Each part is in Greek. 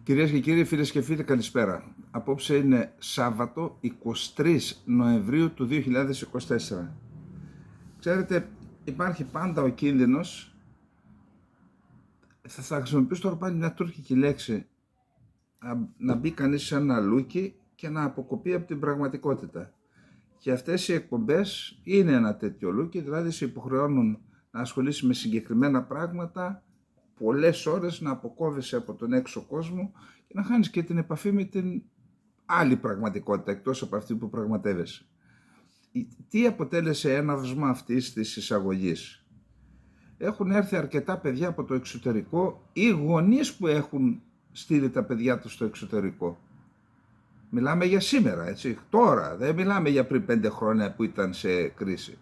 Κυρίες και κύριοι, φίλες και φίλοι, καλησπέρα. Απόψε είναι Σάββατο 23 Νοεμβρίου του 2024. Ξέρετε, υπάρχει πάντα ο κίνδυνος, θα χρησιμοποιήσω τώρα πάλι μια τουρκική λέξη, να μπει κανείς σε ένα λούκι και να αποκοπεί από την πραγματικότητα. Και αυτές οι εκπομπές είναι ένα τέτοιο λούκι, δηλαδή σε υποχρεώνουν να ασχολείσαι με συγκεκριμένα πράγματα, πολλές ώρες να αποκόβεσαι από τον έξω κόσμο και να χάνεις και την επαφή με την άλλη πραγματικότητα εκτός από αυτή που πραγματεύεσαι. Τι αποτέλεσε έναυσμα αυτής της εισαγωγής? Έχουν έρθει αρκετά παιδιά από το εξωτερικό ή γονείς που έχουν στείλει τα παιδιά τους στο εξωτερικό. Μιλάμε για σήμερα, έτσι, τώρα, δεν μιλάμε για πριν 5 χρόνια που ήταν σε κρίση.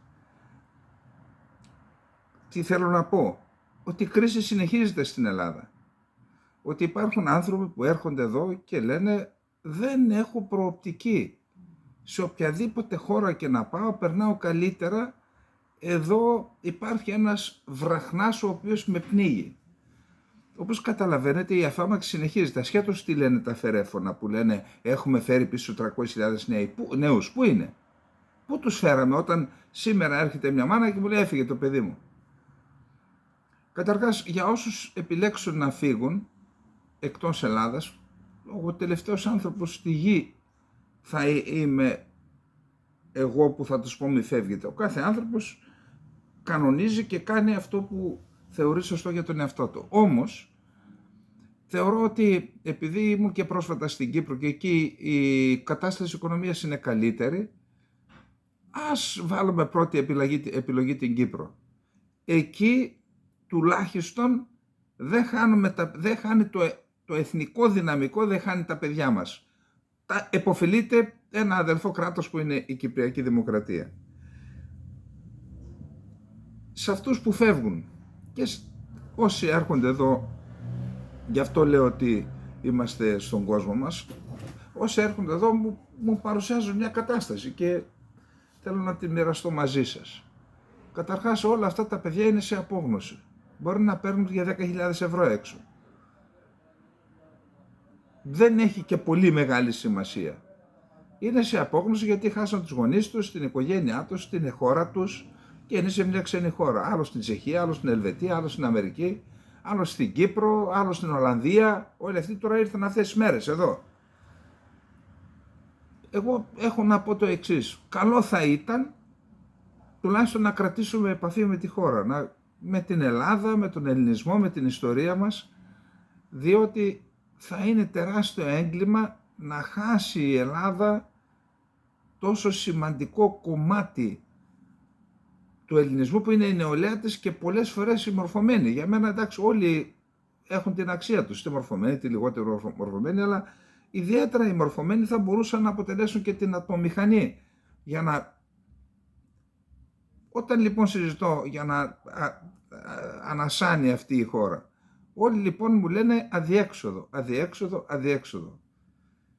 Τι θέλω να πω? Ότι η κρίση συνεχίζεται στην Ελλάδα. Ότι υπάρχουν άνθρωποι που έρχονται εδώ και λένε δεν έχω προοπτική. Σε οποιαδήποτε χώρα και να πάω περνάω καλύτερα. Εδώ υπάρχει ένας βραχνάς ο οποίος με πνίγει. Όπως καταλαβαίνετε, η αφάμαξη συνεχίζεται. Ασχέτως τι λένε τα φερέφωνα που λένε έχουμε φέρει πίσω 300.000 νέους. Πού είναι? Πού τους φέραμε όταν σήμερα έρχεται μια μάνα και μου λέει έφυγε το παιδί μου? Καταρχάς, για όσους επιλέξουν να φύγουν εκτός Ελλάδας, ο τελευταίος άνθρωπος στη γη θα είμαι εγώ που θα τους πω μη φεύγετε. Ο κάθε άνθρωπος κανονίζει και κάνει αυτό που θεωρεί σωστό για τον εαυτό του. Όμως, θεωρώ ότι επειδή ήμουν και πρόσφατα στην Κύπρο και εκεί η κατάσταση της οικονομίας είναι καλύτερη, ας βάλουμε πρώτη επιλογή την Κύπρο. Εκεί τουλάχιστον δεν χάνει το εθνικό δυναμικό, δεν χάνει τα παιδιά μας. Εποφελείται ένα αδελφό κράτος που είναι η Κυπριακή Δημοκρατία. Σε αυτούς που φεύγουν και όσοι έρχονται εδώ, γι' αυτό λέω ότι είμαστε στον κόσμο μας, όσοι έρχονται εδώ μου παρουσιάζουν μια κατάσταση και θέλω να τη μοιραστώ μαζί σας. Καταρχάς, όλα αυτά τα παιδιά είναι σε απόγνωση. Μπορεί να παίρνουν για 10.000 ευρώ έξω. Δεν έχει και πολύ μεγάλη σημασία. Είναι σε απόγνωση γιατί χάσαν τους γονείς τους, την οικογένειά τους, την χώρα τους και είναι σε μια ξένη χώρα. Άλλο στην Τσεχία, άλλο στην Ελβετία, άλλο στην Αμερική, άλλο στην Κύπρο, άλλο στην Ολλανδία. Όλοι αυτοί τώρα ήρθαν αυτές τις μέρες εδώ. Εγώ έχω να πω το εξής. Καλό θα ήταν τουλάχιστον να κρατήσουμε επαφή με τη χώρα, με την Ελλάδα, με τον ελληνισμό, με την ιστορία μας, διότι θα είναι τεράστιο έγκλημα να χάσει η Ελλάδα τόσο σημαντικό κομμάτι του ελληνισμού που είναι η νεολαία της και πολλές φορές οι μορφωμένοι. Για μένα, εντάξει, όλοι έχουν την αξία τους, είτε μορφωμένοι είτε λιγότερο μορφωμένοι, αλλά ιδιαίτερα οι μορφωμένοι θα μπορούσαν να αποτελέσουν και την ατμομηχανή για να... Όταν λοιπόν συζητώ για να ανασάνει αυτή η χώρα, όλοι λοιπόν μου λένε αδιέξοδο, αδιέξοδο, αδιέξοδο.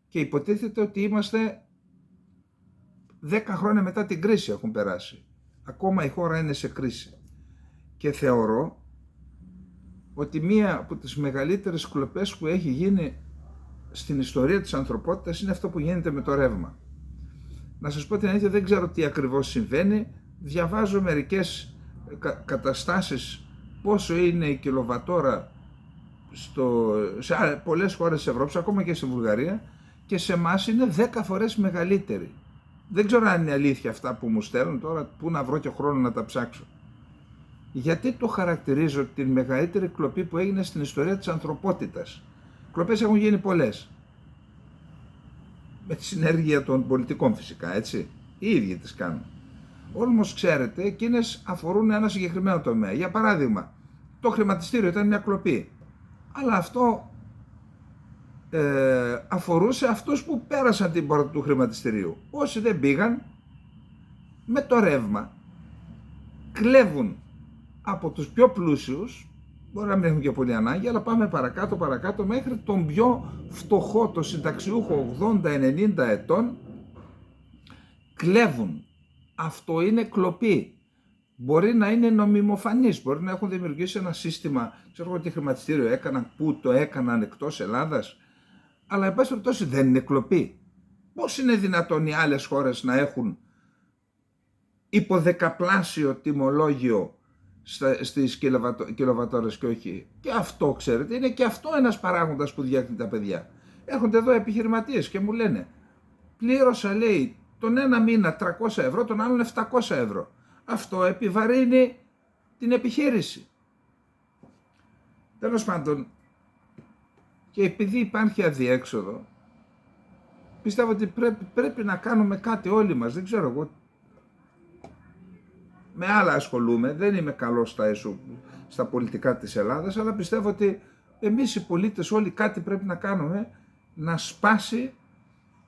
Και υποτίθεται ότι είμαστε 10 χρόνια μετά την κρίση έχουν περάσει. Ακόμα η χώρα είναι σε κρίση. Και θεωρώ ότι μία από τις μεγαλύτερες κλοπές που έχει γίνει στην ιστορία της ανθρωπότητας είναι αυτό που γίνεται με το ρεύμα. Να σας πω την αλήθεια, δεν ξέρω τι ακριβώς συμβαίνει. Διαβάζω μερικές καταστάσεις πόσο είναι η κιλοβατόρα σε πολλές χώρες της Ευρώπης, ακόμα και στη Βουλγαρία, και σε εμάς είναι 10 φορές μεγαλύτερη. Δεν ξέρω αν είναι αλήθεια αυτά που μου στέλνουν τώρα, πού να βρω και χρόνο να τα ψάξω. Γιατί το χαρακτηρίζω την μεγαλύτερη κλοπή που έγινε στην ιστορία της ανθρωπότητας? Κλοπές έχουν γίνει πολλές. Με τη συνέργεια των πολιτικών φυσικά, έτσι. Οι ίδιοι τις κάνουν. Όμως ξέρετε, εκείνες αφορούν ένα συγκεκριμένο τομέα. Για παράδειγμα, το χρηματιστήριο ήταν μια κλοπή. Αλλά αυτό αφορούσε αυτούς που πέρασαν την πόρτα του χρηματιστηρίου. Όσοι δεν πήγαν, με το ρεύμα κλέβουν από τους πιο πλούσιους, μπορεί να μην έχουν και πολύ ανάγκη, αλλά πάμε παρακάτω μέχρι τον πιο φτωχό, το συνταξιούχο 80-90 ετών, κλέβουν. Αυτό είναι κλοπή. Μπορεί να είναι νομιμοφανής, μπορεί να έχουν δημιουργήσει ένα σύστημα, ξέρω εγώ τι χρηματιστήριο έκαναν, πού το έκαναν εκτός Ελλάδας, αλλά εν πάση περιπτώσει δεν είναι κλοπή. Πώς είναι δυνατόν οι άλλες χώρες να έχουν υποδεκαπλάσιο τιμολόγιο στις κιλοβατώρες και όχι? Και αυτό, ξέρετε, είναι και αυτό ένας παράγοντας που διώχνει τα παιδιά. Έρχονται εδώ επιχειρηματίες και μου λένε, πλήρωσα, λέει, τον ένα μήνα 300 ευρώ, τον άλλον 700 ευρώ. Αυτό επιβαρύνει την επιχείρηση. Τέλος πάντων, και επειδή υπάρχει αδιέξοδο, πιστεύω ότι πρέπει να κάνουμε κάτι όλοι μας. Δεν ξέρω, εγώ με άλλα ασχολούμαι, δεν είμαι καλός στα πολιτικά της Ελλάδας, αλλά πιστεύω ότι εμείς οι πολίτες όλοι κάτι πρέπει να κάνουμε, να σπάσει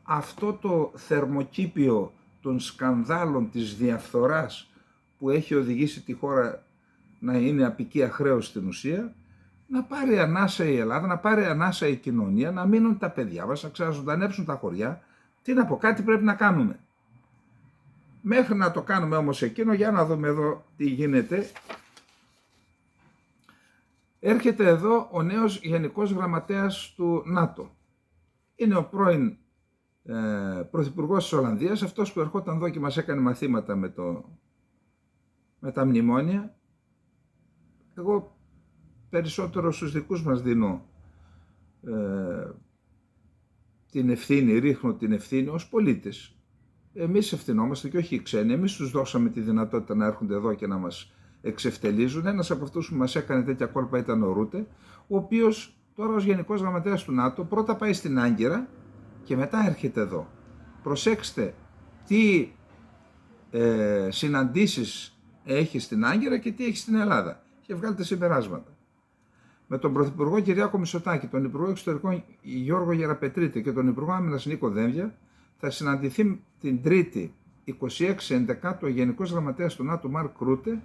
αυτό το θερμοκήπιο των σκανδάλων της διαφθοράς που έχει οδηγήσει τη χώρα να είναι απικία χρέος στην ουσία, να πάρει ανάσα η Ελλάδα, να πάρει ανάσα η κοινωνία, να μείνουν τα παιδιά μας, να ξαναζωντανέψουν τα χωριά. Τι να πω, κάτι πρέπει να κάνουμε. Μέχρι να το κάνουμε όμως εκείνο, για να δούμε εδώ τι γίνεται. Έρχεται εδώ ο νέος Γενικός Γραμματέας του ΝΑΤΟ. Είναι ο πρώην Πρωθυπουργός της Ολλανδίας, αυτός που ερχόταν εδώ και μας έκανε μαθήματα με τα μνημόνια. Εγώ περισσότερο στους δικούς μας δίνω την ευθύνη, ρίχνω την ευθύνη ως πολίτες. Εμείς ευθυνόμαστε και όχι οι ξένοι. Εμείς τους δώσαμε τη δυνατότητα να έρχονται εδώ και να μας εξευτελίζουν. Ένας από αυτούς που μας έκανε τέτοια κόλπα ήταν ο Ρούτε, ο οποίος τώρα ως Γενικός Γραμματέας του ΝΑΤΟ πρώτα πάει στην Άγκυρα και μετά έρχεται εδώ. Προσέξτε τι συναντήσεις έχει στην Άγκυρα και τι έχει στην Ελλάδα και βγάλετε συμπεράσματα. Με τον Πρωθυπουργό Κυριάκο Μητσοτάκη, τον Υπουργό Εξωτερικών Γιώργο Γεραπετρίτη και τον Υπουργό Άμυνας Νίκο Δένδια θα συναντηθεί την Τρίτη 26/11 ο Γενικός Γραμματέας του ΝΑΤΟ Μαρκ Ρούτε,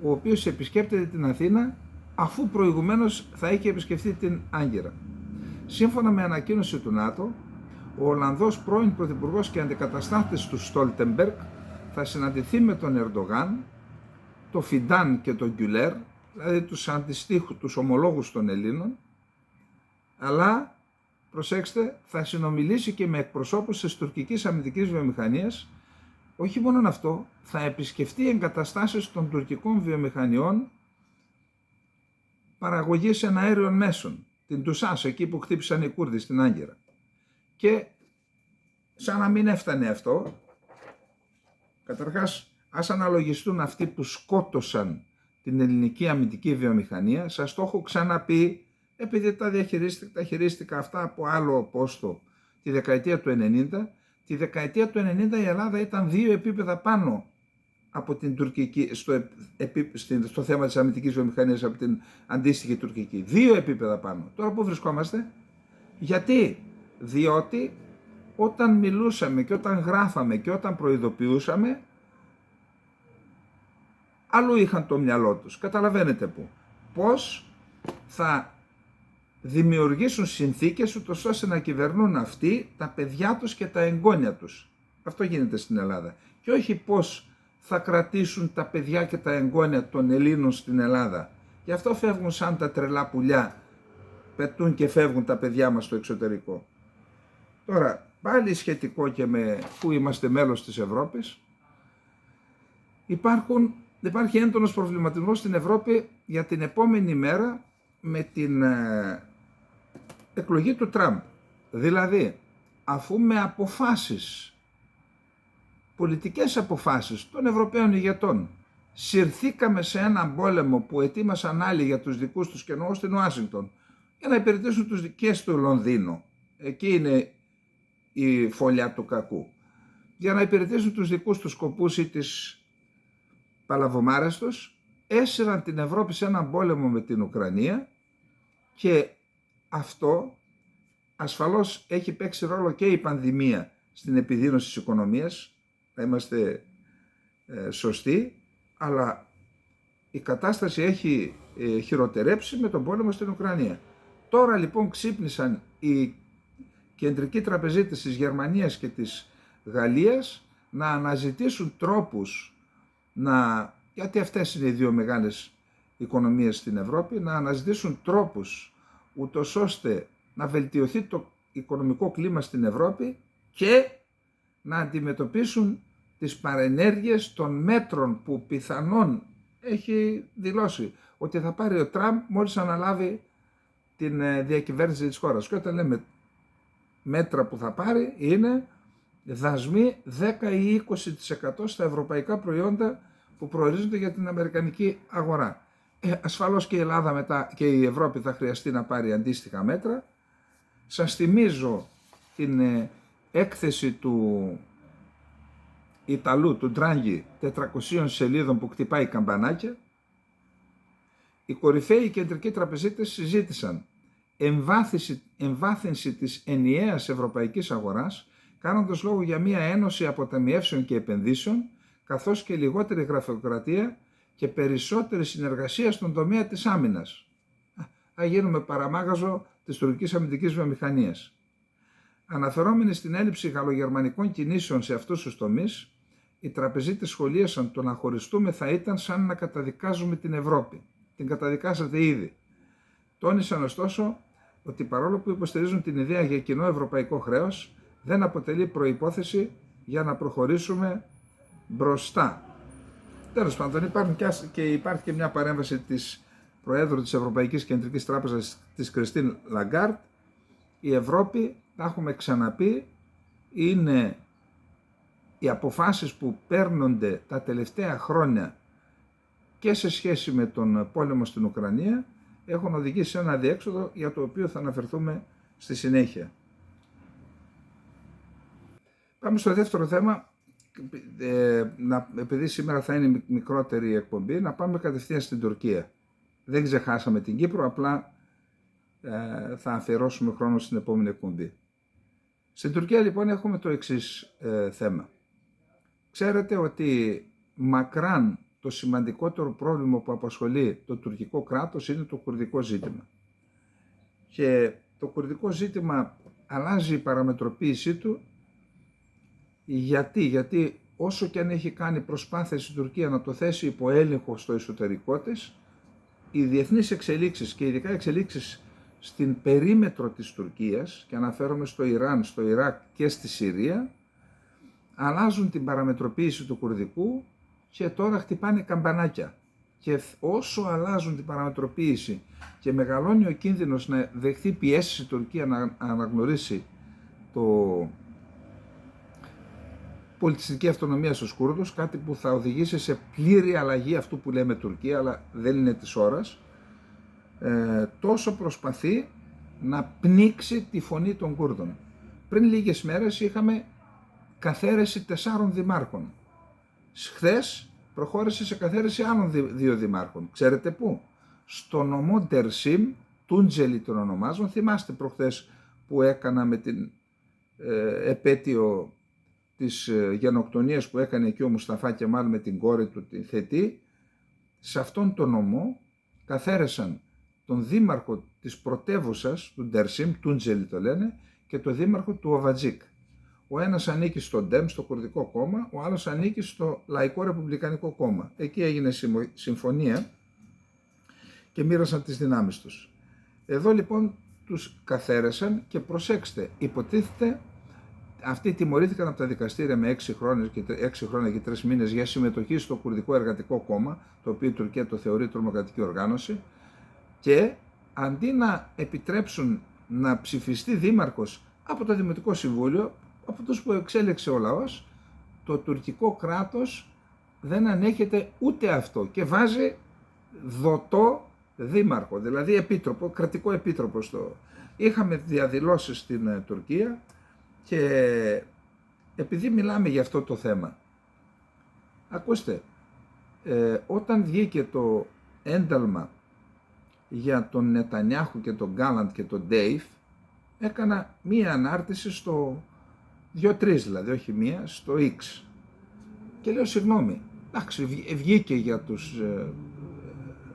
ο οποίος επισκέπτεται την Αθήνα αφού προηγουμένως θα είχε επισκεφθεί την Άγκυρα. Σύμφωνα με ανακοίνωση του ΝΑΤΟ, ο Ολλανδός πρώην Πρωθυπουργός και αντικαταστάτης του Στόλτεμπεργκ θα συναντηθεί με τον Ερντογάν, το Φιντάν και τον Γκιουλέρ, δηλαδή τους ομολόγους των Ελλήνων, αλλά προσέξτε, θα συνομιλήσει και με εκπροσώπους της τουρκικής αμυντικής βιομηχανίας. Όχι μόνο αυτό, θα επισκεφτεί εγκαταστάσεις των τουρκικών βιομηχανιών παραγωγής εναέριων μέσων, την Τουσάς, εκεί που χτύπησαν οι Κούρδοι στην Άγκυρα. Και σαν να μην έφτανε αυτό, καταρχάς ας αναλογιστούν αυτοί που σκότωσαν την ελληνική αμυντική βιομηχανία. Σας το έχω ξαναπεί, επειδή τα χειρίστηκα αυτά από άλλο πόστο τη δεκαετία του 90. Τη δεκαετία του 90 η Ελλάδα ήταν 2 επίπεδα πάνω από την τουρκική, στο θέμα της αμυντικής βιομηχανίας, από την αντίστοιχη τουρκική. 2 επίπεδα πάνω. Τώρα πού βρισκόμαστε? Γιατί? Διότι όταν μιλούσαμε και όταν γράφαμε και όταν προειδοποιούσαμε, αλλού είχαν το μυαλό τους. Καταλαβαίνετε πού. Πώς θα δημιουργήσουν συνθήκες ούτως ώστε να κυβερνούν αυτοί τα παιδιά τους και τα εγγόνια τους. Αυτό γίνεται στην Ελλάδα. Και όχι πώς θα κρατήσουν τα παιδιά και τα εγγόνια των Ελλήνων στην Ελλάδα. Γι' αυτό φεύγουν σαν τα τρελά πουλιά, πετούν και φεύγουν τα παιδιά μας στο εξωτερικό. Τώρα, πάλι σχετικό και με που είμαστε μέλος της Ευρώπης, υπάρχει έντονος προβληματισμός στην Ευρώπη για την επόμενη μέρα με την εκλογή του Τραμπ. Δηλαδή, αφού με αποφάσεις, πολιτικές αποφάσεις των Ευρωπαίων ηγετών, συρθήκαμε σε έναν πόλεμο που ετοίμασαν άλλοι για τους δικούς τους, και εννοώ στην Ουάσιγκτον, για να υπηρετήσουν τους δικές του Λονδίνο. Εκεί είναι η φωλιά του κακού. Για να υπηρετήσουν τους δικούς τους σκοπούς ή τις παλαβομάρες τους, έσυραν την Ευρώπη σε έναν πόλεμο με την Ουκρανία, και αυτό ασφαλώς έχει παίξει ρόλο και η πανδημία στην επιδείνωση της οικονομίας, να είμαστε σωστοί, αλλά η κατάσταση έχει χειροτερέψει με τον πόλεμο στην Ουκρανία. Τώρα λοιπόν ξύπνησαν οι κεντρικοί τραπεζίτες της Γερμανίας και της Γαλλίας να αναζητήσουν τρόπους γιατί αυτές είναι οι 2 μεγάλες οικονομίες στην Ευρώπη, να αναζητήσουν τρόπους ούτως ώστε να βελτιωθεί το οικονομικό κλίμα στην Ευρώπη και να αντιμετωπίσουν τις παρενέργειες των μέτρων που πιθανόν έχει δηλώσει ότι θα πάρει ο Τραμπ μόλις αναλάβει την διακυβέρνηση της χώρας. Και όταν λέμε μέτρα που θα πάρει είναι δασμοί 10 ή 20% στα ευρωπαϊκά προϊόντα που προορίζονται για την αμερικανική αγορά. Ασφαλώς και η Ελλάδα μετά και η Ευρώπη θα χρειαστεί να πάρει αντίστοιχα μέτρα. Σας θυμίζω την έκθεση του Ιταλού, του Ντράγκη, 400 σελίδων που χτυπάει καμπανάκια. Οι κορυφαίοι κεντρικοί τραπεζίτες συζήτησαν εμβάθυνση της ενιαίας ευρωπαϊκής αγοράς, κάνοντας λόγο για μια ένωση αποταμιεύσεων και επενδύσεων, καθώς και λιγότερη γραφειοκρατία και περισσότερη συνεργασία στον τομέα της άμυνας. Θα γίνουμε παραμάγαζο της τουρκικής αμυντικής βιομηχανίας. Αναφερόμενοι στην έλλειψη γαλλογερμανικών κινήσεων σε αυτούς τους τομείς, οι τραπεζίτες σχολίασαν το να χωριστούμε θα ήταν σαν να καταδικάζουμε την Ευρώπη. Την καταδικάσατε ήδη. Τόνισαν ωστόσο ότι παρόλο που υποστηρίζουν την ιδέα για κοινό ευρωπαϊκό χρέος, δεν αποτελεί προϋπόθεση για να προχωρήσουμε μπροστά. Τέλος πάντων, υπάρχει και μια παρέμβαση της Προέδρου της Ευρωπαϊκής Κεντρικής Τράπεζας, της Κριστίν Λαγκάρτ. Η Ευρώπη, τα έχουμε ξαναπεί, είναι οι αποφάσεις που παίρνονται τα τελευταία χρόνια και σε σχέση με τον πόλεμο στην Ουκρανία έχουν οδηγήσει σε ένα αδιέξοδο για το οποίο θα αναφερθούμε στη συνέχεια. Πάμε στο δεύτερο θέμα, επειδή σήμερα θα είναι μικρότερη η εκπομπή, να πάμε κατευθείαν στην Τουρκία. Δεν ξεχάσαμε την Κύπρο, απλά θα αφιερώσουμε χρόνο στην επόμενη εκπομπή. Στην Τουρκία λοιπόν έχουμε το εξής θέμα. Ξέρετε ότι μακράν το σημαντικότερο πρόβλημα που απασχολεί το τουρκικό κράτος είναι το κουρδικό ζήτημα. Και το κουρδικό ζήτημα αλλάζει η παραμετροποίησή του. Γιατί όσο και αν έχει κάνει προσπάθειες η Τουρκία να το θέσει υπό έλεγχο στο εσωτερικό της, οι διεθνείς εξελίξεις και ειδικά εξελίξεις στην περίμετρο της Τουρκίας, και αναφέρομαι στο Ιράν, στο Ιράκ και στη Συρία, αλλάζουν την παραμετροποίηση του κουρδικού και τώρα χτυπάνε καμπανάκια. Και όσο αλλάζουν την παραμετροποίηση και μεγαλώνει ο κίνδυνος να δεχθεί πιέσεις η Τουρκία να αναγνωρίσει το πολιτιστική αυτονομία στους Κούρδους, κάτι που θα οδηγήσει σε πλήρη αλλαγή αυτού που λέμε Τουρκία, αλλά δεν είναι της ώρας, τόσο προσπαθεί να πνίξει τη φωνή των Κούρδων. Πριν λίγες μέρες είχαμε καθαίρεση 4 δημάρχων. Χθες προχώρησε σε καθαίρεση άλλων 2 δημάρχων. Ξέρετε πού? Στο νομό Ντερσίμ, Τούντζελι τον ονομάζουν. Θυμάστε προχθές που έκανα με την επέτειο της γενοκτονίας που έκανε εκεί ο Μουσταφά Κεμάλ με την κόρη του τη Θετή. Σε αυτόν τον νομό καθαίρεσαν τον δήμαρχο της πρωτεύουσας του Ντερσίμ, Τούντζελι το λένε, και τον δήμαρχο του Οβατζίκ. Ο ένας ανήκει στο Ντέμ, στο Κουρδικό κόμμα, ο άλλος ανήκει στο Λαϊκό Ρεπουμπλικανικό κόμμα. Εκεί έγινε συμφωνία και μοίρασαν τις δυνάμεις τους. Εδώ λοιπόν τους καθαίρεσαν και προσέξτε, υποτίθεται αυτοί τιμωρήθηκαν από τα δικαστήρια με 6 χρόνια και 3 μήνες για συμμετοχή στο Κουρδικό Εργατικό Κόμμα, το οποίο η Τουρκία το θεωρεί τρομοκρατική οργάνωση, και αντί να επιτρέψουν να ψηφιστεί δήμαρχος από το Δημοτικό Συμβούλιο, από αυτούς που εξέλεξε ο λαός, το τουρκικό κράτος δεν ανέχεται ούτε αυτό και βάζει δοτό δήμαρχο, δηλαδή επίτροπο, κρατικό επίτροπο. Είχαμε διαδηλώσεις στην Τουρκία και επειδή μιλάμε για αυτό το θέμα, ακούστε, όταν βγήκε το ένταλμα για τον Νετανιάχου και τον Γκάλαντ και τον Ντέιφ, έκανα μία ανάρτηση στο 2-3 δηλαδή, όχι μία, στο X. Και λέω συγγνώμη, εντάξει, βγήκε για τους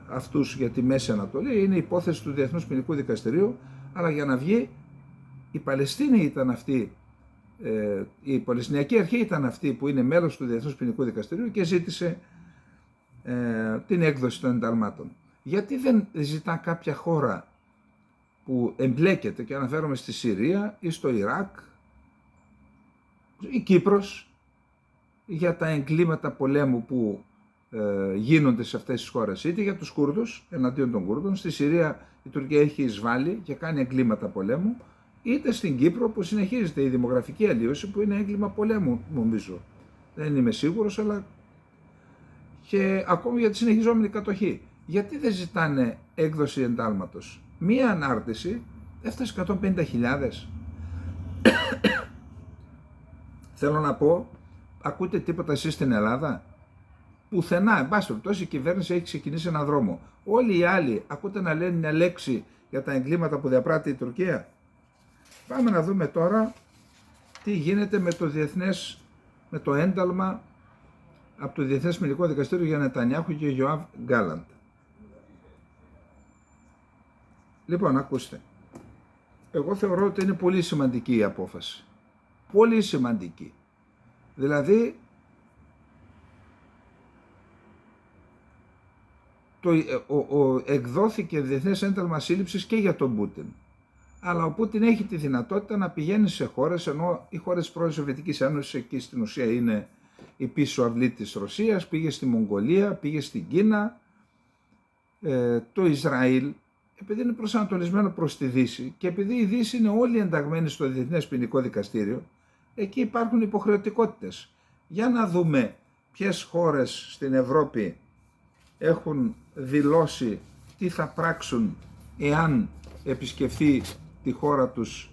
αυτούς για τη Μέση Ανατολή, είναι υπόθεση του Διεθνούς Ποινικού Δικαστηρίου, αλλά για να βγει η Παλαιστίνη ήταν αυτή, η Παλαιστινιακή Αρχή ήταν αυτή που είναι μέλος του Διεθνούς Ποινικού Δικαστηρίου και ζήτησε την έκδοση των ενταλμάτων. Γιατί δεν ζητά κάποια χώρα που εμπλέκεται, και αναφέρομαι στη Συρία ή στο Ιράκ, η Κύπρος, για τα εγκλήματα πολέμου που γίνονται σε αυτές τις χώρες, είτε για τους Κούρδους εναντίον των Κούρδων. Στη Συρία η Τουρκία έχει εισβάλει και κάνει εγκλήματα πολέμου, είτε στην Κύπρο που συνεχίζεται η δημογραφική αλλίωση, που είναι έγκλημα πολέμου, νομίζω. Δεν είμαι σίγουρος, αλλά και ακόμη για τη συνεχιζόμενη κατοχή. Γιατί δεν ζητάνε έκδοση εντάλματος? Μία ανάρτηση έφτασε 150.000. Θέλω να πω, ακούτε τίποτα εσείς στην Ελλάδα? Πουθενά, εν πάση περιπτώσει, η κυβέρνηση έχει ξεκινήσει έναν δρόμο. Όλοι οι άλλοι ακούτε να λένε μια λέξη για τα εγκλήματα που διαπράττει η Τουρκία? Πάμε να δούμε τώρα τι γίνεται με το ένταλμα από το Διεθνές Ποινικό Δικαστήριο για Νετανιάχου και Γιοάβ Γκάλαντ. Λοιπόν, ακούστε. Εγώ θεωρώ ότι είναι πολύ σημαντική η απόφαση. Πολύ σημαντική. Δηλαδή, εκδόθηκε διεθνές ένταλμα σύλληψης και για τον Πούτιν. Αλλά ο Πούτιν έχει τη δυνατότητα να πηγαίνει σε χώρες, ενώ οι χώρες της πρώην Σοβιετικής Ένωσης εκεί στην ουσία είναι η πίσω αυλή της Ρωσίας, πήγε στη Μογγολία, πήγε στην Κίνα, το Ισραήλ, επειδή είναι προσανατολισμένο προς τη Δύση και επειδή η Δύση είναι όλοι ενταγμένοι στο Διεθνές Ποινικό Δικαστήριο, εκεί υπάρχουν υποχρεωτικότητες. Για να δούμε ποιες χώρες στην Ευρώπη έχουν δηλώσει τι θα πράξουν εάν επισκεφθεί τη χώρα τους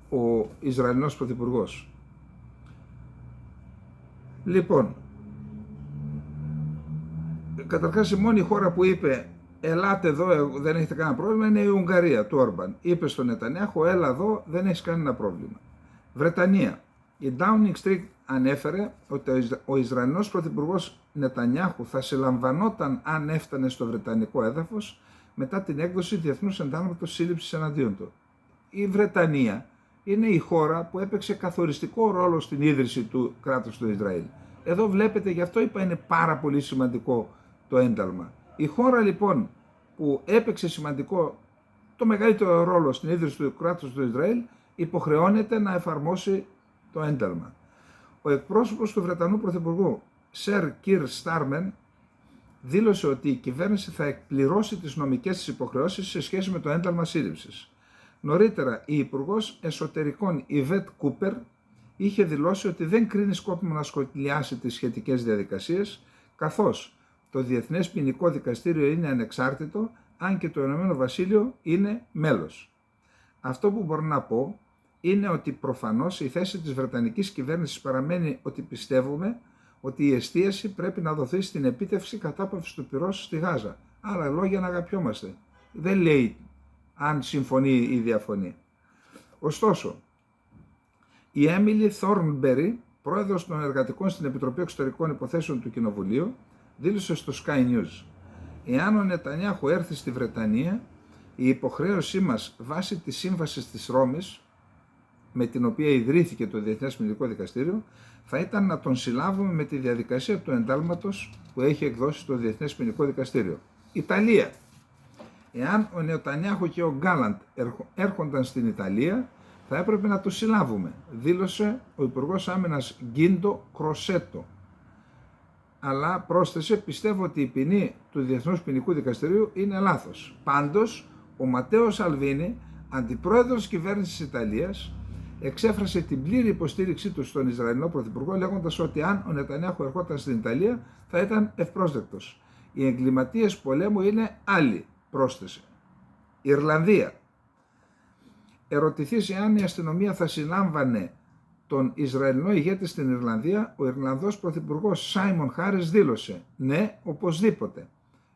ο Ισραηλινός Πρωθυπουργός. Λοιπόν, καταρχάς η μόνη χώρα που είπε ελάτε εδώ, δεν έχετε κανένα πρόβλημα, είναι η Ουγγαρία του Όρμπαν. Είπε στον Νετανιάχου, έλα εδώ, δεν έχεις κανένα πρόβλημα. Βρετανία. Η Downing Street ανέφερε ότι ο Ισραηλινός Πρωθυπουργός Νετανιάχου θα συλλαμβανόταν αν έφτανε στο βρετανικό έδαφος μετά την έκδοση διεθνούς εντάλματος σύλληψης εναντίον του. Η Βρετανία είναι η χώρα που έπαιξε καθοριστικό ρόλο στην ίδρυση του κράτους του Ισραήλ. Εδώ βλέπετε, γι' αυτό είπα είναι πάρα πολύ σημαντικό το ένταλμα. Η χώρα λοιπόν που έπαιξε το μεγαλύτερο ρόλο στην ίδρυση του κράτους του Ισραήλ υποχρεώνεται να εφαρμόσει το ένταλμα. Ο εκπρόσωπος του Βρετανού Πρωθυπουργού, Σερ Κιρ Στάρμεν, δήλωσε ότι η κυβέρνηση θα εκπληρώσει τις νομικές της υποχρεώσεις σε σχέση με το ένταλμα σύλληψης. Νωρίτερα, η Υπουργός Εσωτερικών Ιβέτ Κούπερ είχε δηλώσει ότι δεν κρίνει σκόπιμο να σχολιάσει τις σχετικές διαδικασίες, καθώς το Διεθνές Ποινικό Δικαστήριο είναι ανεξάρτητο, αν και το Ηνωμένο Βασίλειο είναι μέλος. Αυτό που μπορώ να πω είναι ότι προφανώς η θέση της Βρετανικής κυβέρνησης παραμένει ότι πιστεύουμε ότι η εστίαση πρέπει να δοθεί στην επίτευξη κατάπαυσης του πυρός στη Γάζα. Άλλα λόγια να αγαπιόμαστε. Δεν λέει αν συμφωνεί ή διαφωνεί. Ωστόσο, η Έμιλι Θόρνμπερι, πρόεδρος των εργατικών στην Επιτροπή Εξωτερικών Υποθέσεων του Κοινοβουλίου, δήλωσε στο Sky News: «Εάν ο Νετανιάχου έρθει στη Βρετανία, η υποχρέωσή μας βάσει της Σύμβασης της Ρώμης, με την οποία ιδρύθηκε το Διεθνές Ποινικό Δικαστήριο, θα ήταν να τον συλλάβουμε με τη διαδικασία του εντάλματος που έχει εκδώσει το Διεθνές Ποινικό Δικαστήριο». Ιταλία. Εάν ο Νετανιάχου και ο Γκάλαντ έρχονταν στην Ιταλία, θα έπρεπε να τους συλλάβουμε, δήλωσε ο Υπουργός Άμυνας Γκίντο Κροσέτο. Αλλά πρόσθεσε, πιστεύω ότι η ποινή του Διεθνούς Ποινικού Δικαστηρίου είναι λάθος. Πάντως, ο Ματέο Σαλβίνι, αντιπρόεδρος της κυβέρνησης της Ιταλίας, εξέφρασε την πλήρη υποστήριξή του στον Ισραηλινό Πρωθυπουργό, λέγοντας ότι αν ο Νετανιάχου ερχόταν στην Ιταλία θα ήταν ευπρόσδεκτος. Οι εγκληματίες πολέμου είναι άλλοι, πρόσθεσε. Ιρλανδία. Ερωτηθείς εάν η αστυνομία θα συλλάμβανε τον Ισραηλινό ηγέτη στην Ιρλανδία, ο Ιρλανδός Πρωθυπουργός Σάιμον Χάρις δήλωσε: «Ναι, οπωσδήποτε.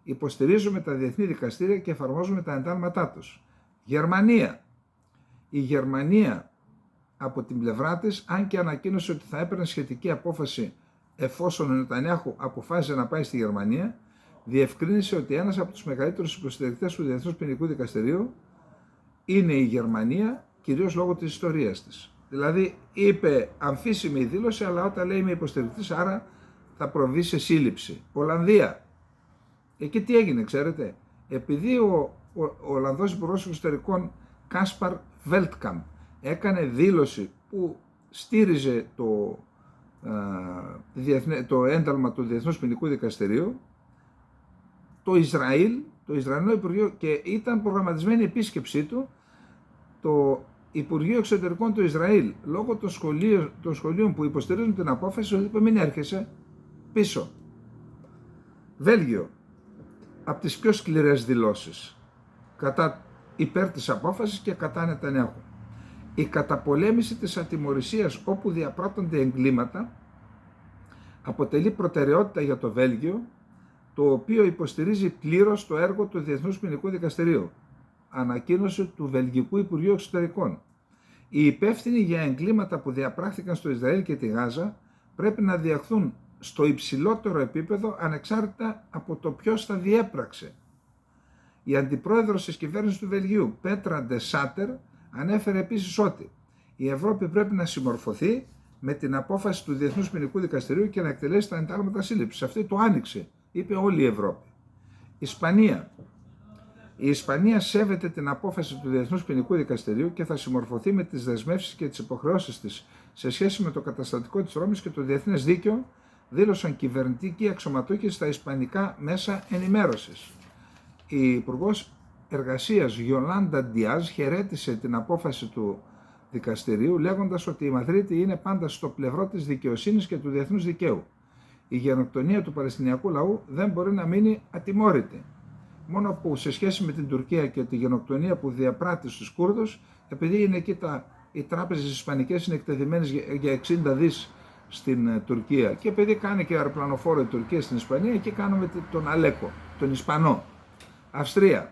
Υποστηρίζουμε τα διεθνή δικαστήρια και εφαρμόζουμε τα εντάλματά τους». Γερμανία. Η Γερμανία από την πλευρά της, αν και ανακοίνωσε ότι θα έπαιρνε σχετική απόφαση εφόσον ο Νετανιάχου αποφάσισε να πάει στη Γερμανία, διευκρίνησε ότι ένας από τους μεγαλύτερους υποστηρικτές του Διεθνούς Ποινικού Δικαστηρίου είναι η Γερμανία, κυρίως λόγω της ιστορίας της. Δηλαδή είπε αμφίσιμη η δήλωση, αλλά όταν λέει είμαι υποστηρικτής, άρα θα προβεί σε σύλληψη. Ολλανδία. Εκεί τι έγινε, ξέρετε? Επειδή ο Ολλανδός Υπουργός Εξωτερικών Κάσπαρ Βέλτκαμπ έκανε δήλωση που στήριζε το ένταλμα του Διεθνούς Ποινικού Δικαστηρίου, το Ισραηλινό Υπουργείο, και ήταν προγραμματισμένη η επίσκεψή του. Το Υπουργείο Εξωτερικών του Ισραήλ, λόγω των σχολείων που υποστηρίζουν την απόφαση, είπε μην έρχεσαι πίσω. Βέλγιο, από τις πιο σκληρές δηλώσεις υπέρ της απόφασης και κατά Νετανιάχου. Η καταπολέμηση της ατιμωρησίας όπου διαπράττονται εγκλήματα αποτελεί προτεραιότητα για το Βέλγιο, το οποίο υποστηρίζει πλήρως το έργο του Διεθνούς Ποινικού Δικαστηρίου. Ανακοίνωση του Βελγικού Υπουργείου Εξωτερικών. Οι υπεύθυνοι για εγκλήματα που διαπράχθηκαν στο Ισραήλ και τη Γάζα πρέπει να διαχθούν στο υψηλότερο επίπεδο ανεξάρτητα από το ποιος θα διέπραξε. Η αντιπρόεδρος της κυβέρνησης του Βελγίου, Πέτρα Ντε Σάτερ, ανέφερε επίσης ότι η Ευρώπη πρέπει να συμμορφωθεί με την απόφαση του Διεθνούς Ποινικού Δικαστηρίου και να εκτελέσει τα εντάλματα σύλληψης. Αυτή το άνοιξε, είπε όλη η Ευρώπη. Ισπανία. Η Ισπανία σέβεται την απόφαση του Διεθνούς Ποινικού Δικαστηρίου και θα συμμορφωθεί με τις δεσμεύσεις και τις υποχρεώσεις της σε σχέση με το καταστατικό της Ρώμης και το διεθνές δίκαιο, δήλωσαν κυβερνητικοί αξιωματούχοι στα ισπανικά μέσα ενημέρωσης. Η Υπουργός Εργασίας Γιολάντα Ντιάζ χαιρέτησε την απόφαση του δικαστηρίου, λέγοντας ότι η Μαδρίτη είναι πάντα στο πλευρό της δικαιοσύνης και του διεθνούς δικαίου. Η γενοκτονία του Παλαιστινιακού λαού δεν μπορεί να μείνει ατιμόρυτη. Μόνο που σε σχέση με την Τουρκία και τη γενοκτονία που διαπράττει στους Κούρδους, επειδή είναι εκεί οι τράπεζες ισπανικές είναι εκτεθειμένες για 60 δις στην Τουρκία και επειδή κάνει και αεροπλανοφόρο η Τουρκία στην Ισπανία, εκεί κάνουμε τον Αλέκο, τον Ισπανό. Αυστρία.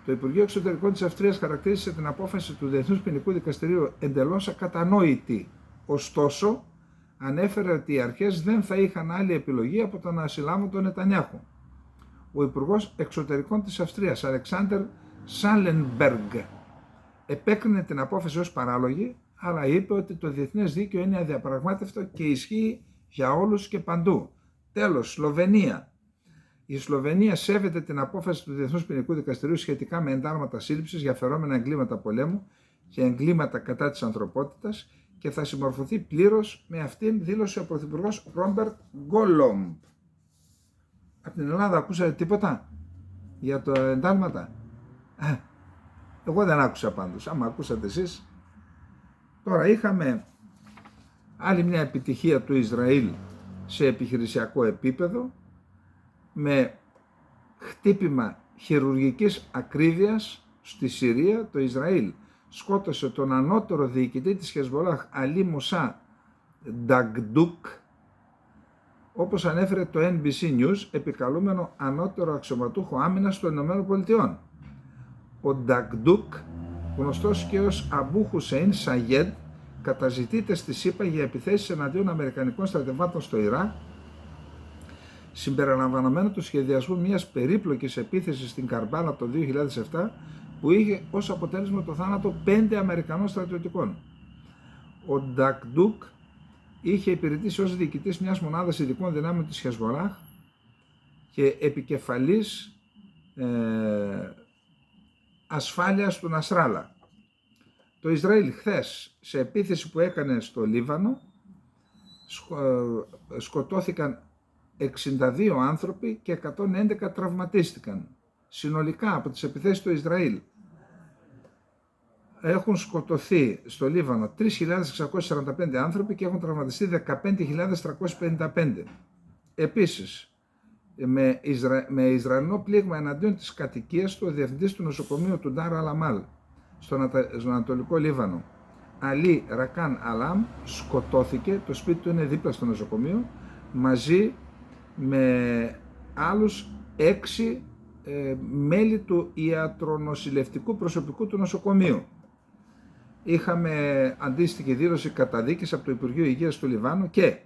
Το Υπουργείο Εξωτερικών της Αυστρίας χαρακτήρισε την απόφαση του Διεθνούς Ποινικού Δικαστηρίου εντελώς ακατανόητη. Ωστόσο, ανέφερε ότι οι αρχές δεν θα είχαν άλλη επιλογή από το να συλλάβουν τον Νετανιάχου. Ο Υπουργός Εξωτερικών της Αυστρίας, Αλεξάντερ Σάλενμπεργκ, επέκρινε την απόφαση ως παράλογη, αλλά είπε ότι το διεθνές δίκαιο είναι αδιαπραγμάτευτο και ισχύει για όλους και παντού. Τέλος, Σλοβενία. Η Σλοβενία σέβεται την απόφαση του Διεθνούς Ποινικού Δικαστηρίου σχετικά με εντάλματα σύλληψης για φερόμενα εγκλήματα πολέμου και εγκλήματα κατά της ανθρωπότητας και θα συμμορφωθεί πλήρως με αυτήν, δήλωσε ο Πρωθυπουργός Ρόμπερτ Γκόλομπ. Από την Ελλάδα ακούσατε τίποτα για τα εντάλματα? Εγώ δεν άκουσα πάντως. Άμα ακούσατε εσείς. Τώρα είχαμε άλλη μια επιτυχία του Ισραήλ σε επιχειρησιακό επίπεδο με χτύπημα χειρουργικής ακρίβειας στη Συρία. Το Ισραήλ σκότωσε τον ανώτερο διοικητή της Χεσμολάχ, Αλί Μουσά Νταγντούκ, όπως ανέφερε το NBC News, επικαλούμενο ανώτερο αξιωματούχο άμυνας των ΗΠΑ. Ο Νταγντούκ, γνωστός και ως Αμπού Χουσέιν Σαγέντ, καταζητείται στη ΣΥΠΑ για επιθέσεις εναντίον αμερικανικών στρατευμάτων στο Ιράκ, συμπεριλαμβανομένου του σχεδιασμού μιας περίπλοκης επίθεσης στην Καρμπάλα το 2007 που είχε ως αποτέλεσμα το θάνατο 5 Αμερικανών στρατιωτικών. Ο Νταγντούκ είχε υπηρετήσει ως διοικητής μιας μονάδας ειδικών δυνάμεων της Χεσμολάχ και επικεφαλής ασφάλειας του Νασράλα. Το Ισραήλ χθες, σε επίθεση που έκανε στο Λίβανο, σκοτώθηκαν 62 άνθρωποι και 111 τραυματίστηκαν. Συνολικά από τις επιθέσεις του Ισραήλ έχουν σκοτωθεί στο Λίβανο 3.645 άνθρωποι και έχουν τραυματιστεί 15.355. Επίσης, με Ισραηλινό πλήγμα εναντίον της κατοικίας του, ο διευθυντής του νοσοκομείου του Ντάρ Αλαμάλ στον Ανατολικό Λίβανο, Αλί Ρακάν Αλάμ, σκοτώθηκε. Το σπίτι του είναι δίπλα στο νοσοκομείο, μαζί με άλλους 6 μέλη του ιατρονοσηλευτικού προσωπικού του νοσοκομείου. Είχαμε αντίστοιχη δήλωση καταδίκης από το Υπουργείο Υγείας του Λιβάνου και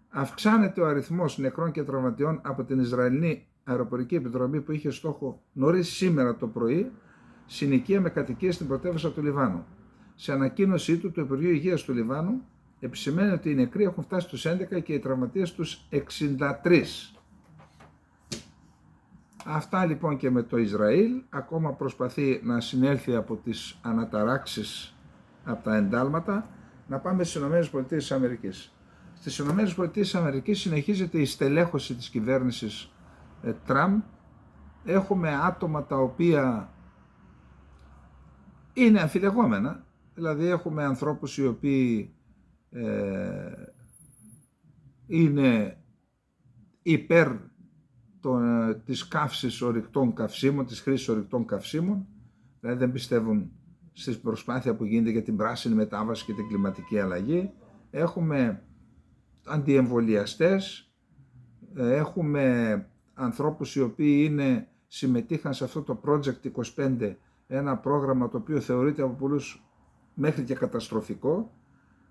αυξάνεται ο αριθμός νεκρών και τραυματιών από την Ισραηλινή Αεροπορική Επιτροπή που είχε στόχο νωρίς σήμερα το πρωί συνοικία με κατοικίες στην πρωτεύουσα του Λιβάνου. Σε ανακοίνωσή του, το Υπουργείο Υγείας του Λιβάνου επισημαίνει ότι οι νεκροί έχουν φτάσει στους 11 και οι τραυματίες στους 63. Αυτά λοιπόν και με το Ισραήλ, ακόμα προσπαθεί να συνέλθει από τις αναταράξεις, από τα εντάλματα. Να πάμε στις ΗΠΑ. Στις ΗΠΑ συνεχίζεται η στελέχωση της κυβέρνησης Τραμπ. Έχουμε άτομα τα οποία είναι αμφιλεγόμενα, δηλαδή έχουμε ανθρώπους οι οποίοι είναι υπέρ της καύσης ορυκτών καυσίμων, της χρήσης ορυκτών καυσίμων, δηλαδή δεν πιστεύουν στην προσπάθεια που γίνεται για την πράσινη μετάβαση και την κλιματική αλλαγή. Έχουμε αντιεμβολιαστές, έχουμε ανθρώπους οι οποίοι συμμετείχαν σε αυτό το Project 25, ένα πρόγραμμα το οποίο θεωρείται από πολλούς μέχρι και καταστροφικό.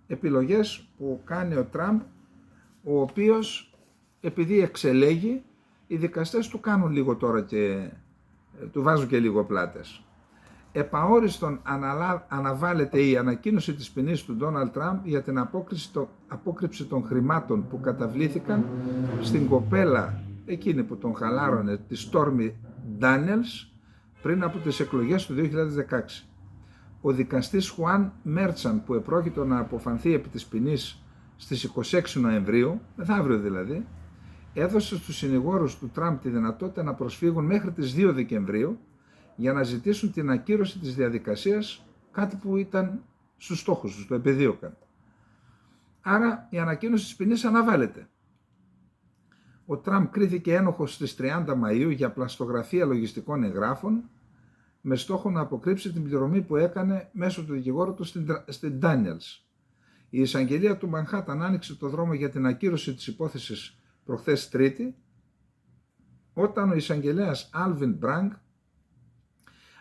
Επιλογές που κάνει ο Τραμπ, ο οποίος επειδή εξελέγει, οι δικαστές του κάνουν λίγο τώρα και του βάζουν και λίγο πλάτες. Επαόριστον αναβάλλεται η ανακοίνωση της ποινής του Ντόναλντ Τραμπ για την απόκρυψη των χρημάτων που καταβλήθηκαν στην κοπέλα εκείνη που τον χαλάρωνε, τη Στόρμι Ντάνιελς, πριν από τις εκλογές του 2016. Ο δικαστής Χουάν Μέρτσαν, που επρόκειτο να αποφανθεί επί της ποινής στις 26 Νοεμβρίου, μεθαύριο δηλαδή, έδωσε στους συνηγόρους του Τραμπ τη δυνατότητα να προσφύγουν μέχρι τις 2 Δεκεμβρίου για να ζητήσουν την ακύρωση της διαδικασίας, κάτι που ήταν στους στόχους τους, το επεδίωκαν. Άρα η ανακοίνωση της ποινής αναβάλλεται. Ο Τραμπ κρίθηκε ένοχος στις 30 Μαΐου για πλαστογραφία λογιστικών εγγράφων με στόχο να αποκρύψει την πληρωμή που έκανε μέσω του δικηγόρου του στην Daniels. Η εισαγγελία του Μανχάταν άνοιξε το δρόμο για την ακύρωση της υπόθεσης προχθές Τρίτη, όταν ο εισαγγελέας Άλβιν Μπραγκ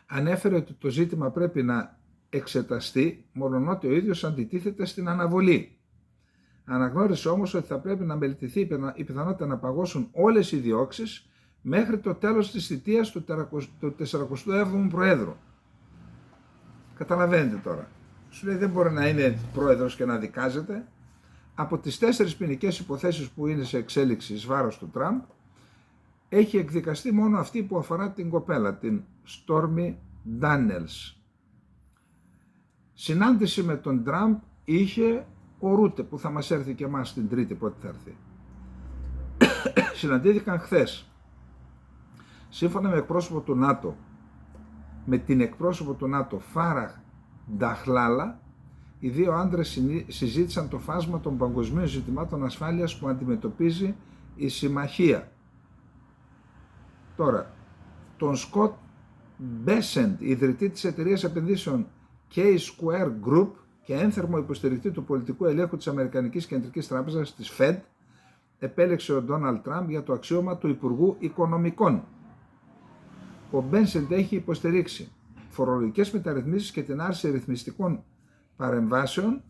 ανέφερε ότι το ζήτημα πρέπει να εξεταστεί, μολονότι ο ίδιος αντιτίθεται στην αναβολή. Αναγνώρισε όμως ότι θα πρέπει να μελετηθεί η πιθανότητα να παγώσουν όλες οι διώξεις μέχρι το τέλος της θητείας του 47ου Προέδρου. Καταλαβαίνετε τώρα. Σου λέει δεν μπορεί να είναι πρόεδρος και να δικάζεται. Από τις 4 ποινικές υποθέσεις που είναι σε εξέλιξη εις βάρος του Τραμπ, έχει εκδικαστεί μόνο αυτή που αφορά την κοπέλα, την Στόρμι Ντάνιελς. Συνάντηση με τον Τραμπ είχε ο Ρούτε, που θα μας έρθει και εμάς την Τρίτη, πότε θα έρθει. Συναντήθηκαν χθες. Σύμφωνα με εκπρόσωπο του ΝΑΤΟ, με την εκπρόσωπο του ΝΑΤΟ Φάραχ Νταχλάλα, οι δύο άντρες συζήτησαν το φάσμα των παγκοσμίων ζητημάτων ασφάλειας που αντιμετωπίζει η συμμαχία. Τώρα, τον Σκοτ Μπέσεντ, ιδρυτή της εταιρείας επενδύσεων K-Square Group και ένθερμο υποστηρικτή του πολιτικού ελέγχου της Αμερικανικής Κεντρικής Τράπεζας, της Fed, επέλεξε ο Ντόναλντ Τραμπ για το αξίωμα του Υπουργού Οικονομικών. Ο Μπέσεντ έχει υποστηρίξει φορολογικές μεταρρυθμίσεις και την άρση ρυθμιστικών παρεμβάσεων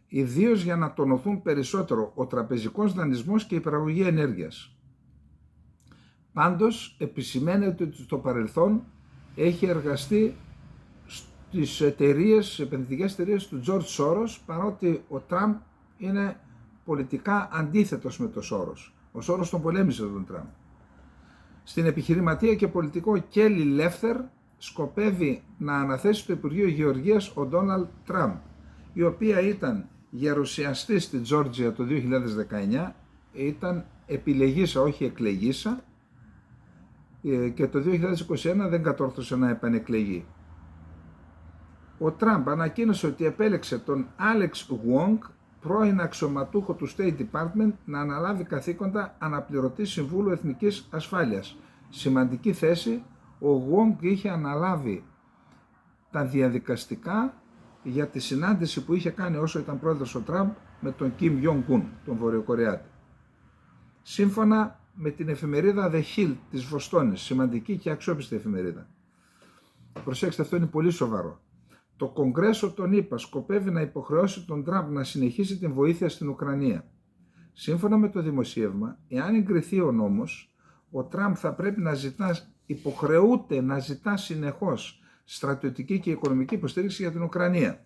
ιδίως για να τονωθούν περισσότερο ο τραπεζικός δανεισμός και η παραγωγή ενέργειας. Πάντως επισημαίνεται ότι στο παρελθόν έχει εργαστεί στις επενδυτικές εταιρείες του George Soros, παρότι ο Τραμπ είναι πολιτικά αντίθετος με τον Soros. Ο Soros τον πολέμησε τον Τραμπ. Στην επιχειρηματία και πολιτικό Κέλι Λέφτερ σκοπεύει να αναθέσει το Υπουργείο Γεωργίας ο Ντόναλντ Τραμπ, η οποία ήταν γερουσιαστή στη Τζόρτζια το 2019, ήταν επιλεγήσα όχι εκλεγήσα και το 2021 δεν κατόρθωσε να επανεκλεγεί. Ο Τραμπ ανακοίνωσε ότι επέλεξε τον Άλεξ Γουόγκ, πρώην αξιωματούχο του State Department, να αναλάβει καθήκοντα αναπληρωτή Συμβούλου Εθνικής Ασφάλειας. Σημαντική θέση, ο Γουόγκ είχε αναλάβει τα διαδικαστικά για τη συνάντηση που είχε κάνει όσο ήταν πρόεδρος ο Τραμπ με τον Κιμ Γιονγκ-ουν, τον Βορειοκορεάτη. Σύμφωνα με την εφημερίδα The Hill της Βοστόνης, σημαντική και αξιόπιστη εφημερίδα. Προσέξτε, αυτό είναι πολύ σοβαρό. Το Κογκρέσο των ΗΠΑ σκοπεύει να υποχρεώσει τον Τραμπ να συνεχίσει την βοήθεια στην Ουκρανία. Σύμφωνα με το δημοσίευμα, εάν εγκριθεί ο νόμος, ο Τραμπ θα πρέπει να υποχρεούται να ζητά συνεχώς στρατιωτική και οικονομική υποστήριξη για την Ουκρανία.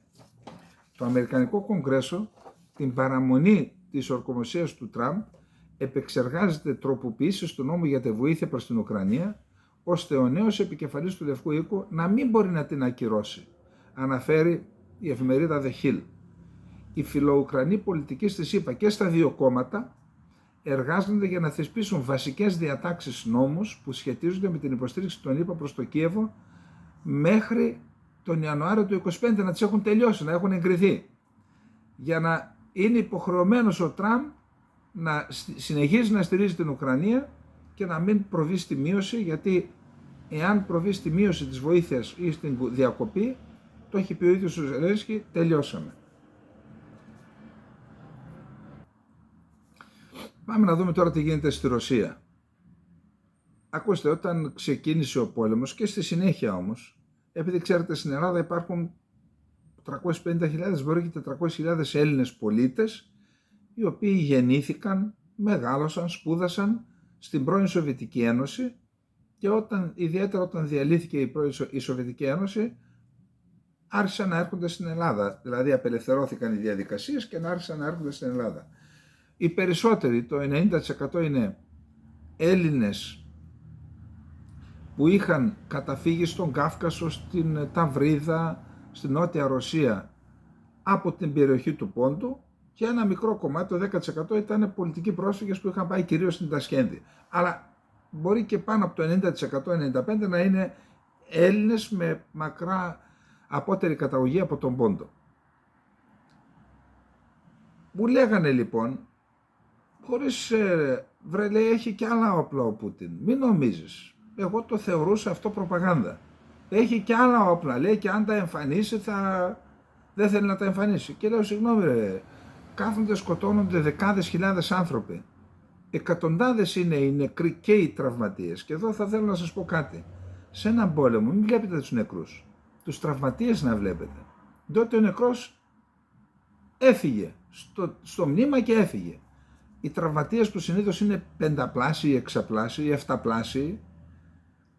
Το Αμερικανικό Κογκρέσο την παραμονή της ορκομοσίας του Τραμπ επεξεργάζεται τροποποιήσεις του νόμου για τη βοήθεια προς την Ουκρανία, ώστε ο νέος επικεφαλής του Λευκού Οίκου να μην μπορεί να την ακυρώσει, αναφέρει η εφημερίδα The Hill. Οι φιλοουκρανοί πολιτικοί στη ΣΥΠΑ και στα δύο κόμματα εργάζονται για να θεσπίσουν βασικές διατάξεις νόμους που σχετίζονται με την υποστήριξη των ΗΠΑ προς το Κίεβο μέχρι τον Ιανουάριο του 2025, να τις έχουν τελειώσει, να έχουν εγκριθεί, για να είναι υποχρεωμένος ο Τραμπ να συνεχίζει να στηρίζει την Ουκρανία και να μην προβεί στη μείωση, γιατί εάν προβεί στη μείωση της βοήθειας ή στην διακοπή, το έχει πει ο ίδιος ο Ζελένσκι, τελειώσαμε. Πάμε να δούμε τώρα τι γίνεται στη Ρωσία. Ακούστε, όταν ξεκίνησε ο πόλεμος και στη συνέχεια όμως, επειδή ξέρετε στην Ελλάδα υπάρχουν 350.000, μπορεί και 400.000 Έλληνες πολίτες, οι οποίοι γεννήθηκαν, μεγάλωσαν, σπούδασαν στην πρώην Σοβιετική Ένωση και ιδιαίτερα όταν διαλύθηκε η Σοβιετική Ένωση, άρχισαν να έρχονται στην Ελλάδα. Δηλαδή απελευθερώθηκαν οι διαδικασίες και άρχισαν να έρχονται στην Ελλάδα. Οι περισσότεροι, το 90% είναι Έλληνες που είχαν καταφύγει στον Κάφκασο, στην Ταυρίδα, στην Νότια Ρωσία από την περιοχή του Πόντου, και ένα μικρό κομμάτι, το 10% ήταν πολιτικοί πρόσφυγες που είχαν πάει κυρίως στην Τασκένδη. Αλλά μπορεί και πάνω από το 90%, 95% να είναι Έλληνες με μακρά απότερη καταγωγή από τον Πόντο. Μου λέγανε λοιπόν, χωρίς βρε λέει, έχει και άλλα όπλα ο Πούτιν, μην νομίζεις. Εγώ το θεωρούσα αυτό προπαγάνδα. Έχει και άλλα όπλα, λέει, και αν τα εμφανίσει δεν θέλει να τα εμφανίσει. Και λέω, συγγνώμη ρε, κάθονται, σκοτώνονται δεκάδες χιλιάδες άνθρωποι. Εκατοντάδες είναι οι νεκροί και οι τραυματίες. Και εδώ θα θέλω να σας πω κάτι. Σε έναν πόλεμο μην βλέπετε τους νεκρούς, τους τραυματίες να βλέπετε. Τότε ο νεκρός έφυγε στο μνήμα και έφυγε. Οι τραυματίες που συνήθως είναι πενταπλάσιοι, εξαπλάσιοι, εφταπλάσιοι,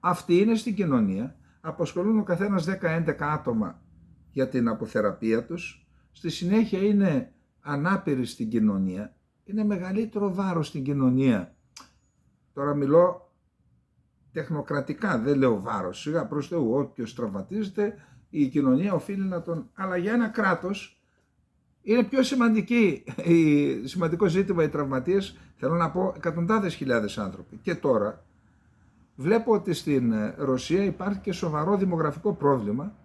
αυτοί είναι στην κοινωνία, απασχολούν ο καθένας 10-11 άτομα για την αποθεραπεία τους, στη συνέχεια είναι ανάπηροι στην κοινωνία, είναι μεγαλύτερο βάρος στην κοινωνία. Τώρα μιλώ τεχνοκρατικά, δεν λέω βάρος, σιγά προς Θεού, όποιος τραυματίζεται η κοινωνία οφείλει να τον... Αλλά για ένα κράτος είναι πιο σημαντικό ζήτημα οι τραυματίες, θέλω να πω εκατοντάδες χιλιάδες άνθρωποι. Και τώρα βλέπω ότι στην Ρωσία υπάρχει και σοβαρό δημογραφικό πρόβλημα.